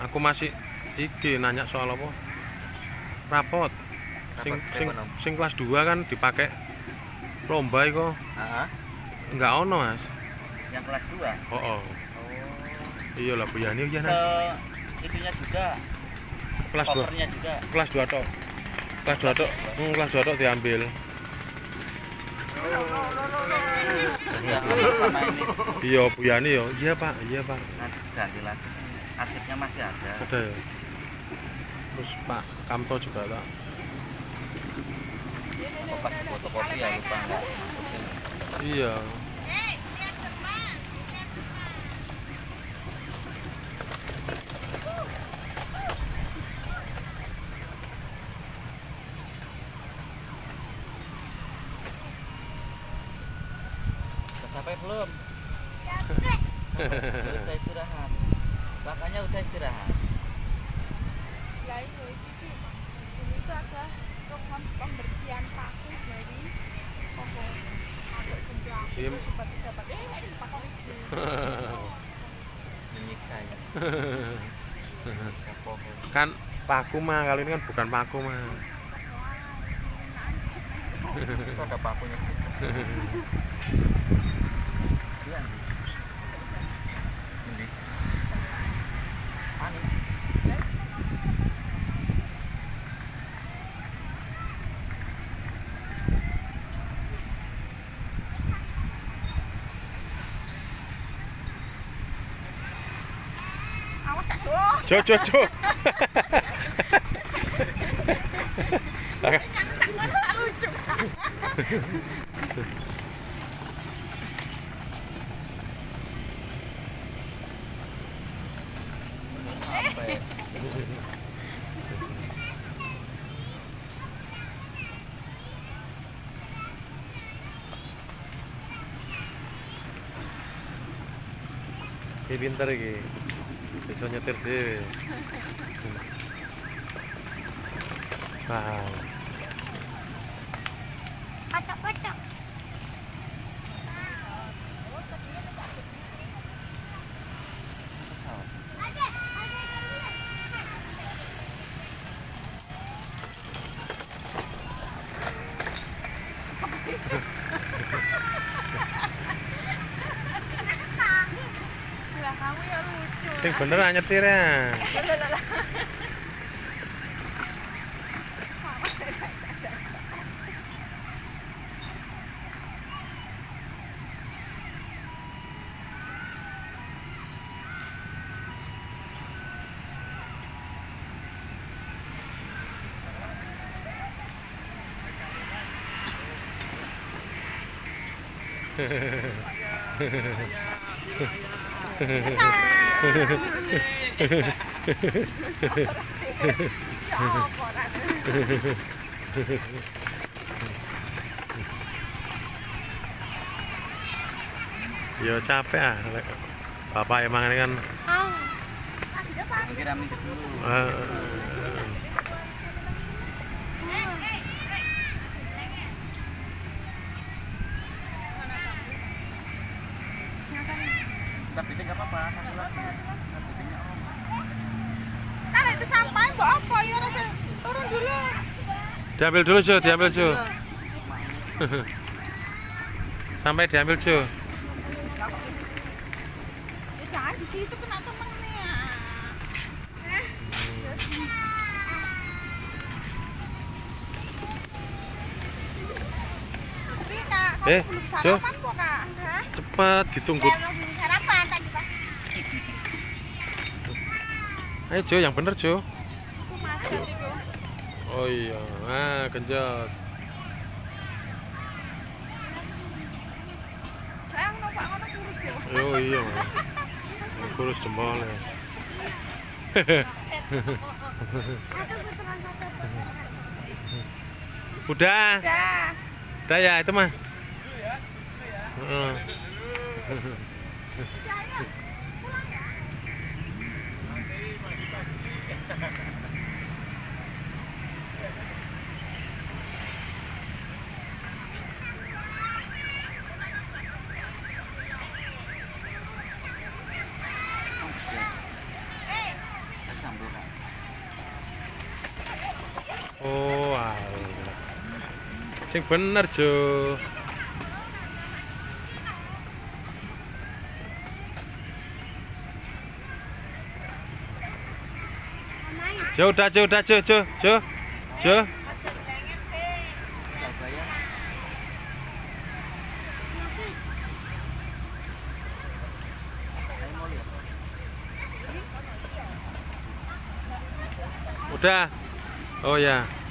Aku masih iki nanya soal apa? Rapot. Sing kelas 2 kan dipakai lomba iku. Heeh. Enggak ono, Mas. Yang kelas 2. Oh, oh. Iya lah Bu Yani ya. Itunya juga. Kelas 2. Covernya juga. Kelas 2 tok. Kelas 2 tok. Kelas 2 tok diambil. Yang sama ini. Iya Bu Yani ya. Iya Pak, iya Pak. Nanti ganti lagi. Arsipnya masih ada. Ada ya. Terus Pak Kamto juga tak. Oh, pas fotokopi ya lupa enggak. Iya. Udah sampai belum? Udah istirahat. Makanya udah istirahat. Ya ini tuh ada pembersihan paku dari toko aduk jendela Iya. dapat pakai itu Menyiksa ya. Menyiksa pohon. Kan paku mah kali ini kan bukan paku mah. Itu ada pakunya sih. Iya. Ini. Ani. awas tak doh Jo. lucu Apa ya? Ini pinter iki. Bisa nyetir dhewe. Wow. kocok lah kamu ya lucu Sing bener ah nyetirnya. Yo capek ah. Bapak emang ini kan Mungkin Amin dulu. Tapi enggak apa-apa, satu lagi. Tapi kan itu sampai mbok apa ya rasa turun dulu diambil dulu Jo, diambil Jo. Sampai diambil Jo. ya jangan di situ kena temennya tapi kak kamu Eh, belum Jo. sarapan kok kak hah? Cepat ditunggu. Ya, belum sarapan tadi pak Ayo Jo, yang bener Jo. aku macet itu Oh iya, ah genjot. sayang no pak ngono kurus ya Oh iya, kurus jempolnya. Udah, udah udah ya itu mah. Heeh. udah ayo pulang ya Oh, alah. Sing bener, Jo. Jo, udah, Jo, udah, Jo, Jo, Jo. Jo. Nggak bayar. Saya mau lihat. Udah. Oh ya.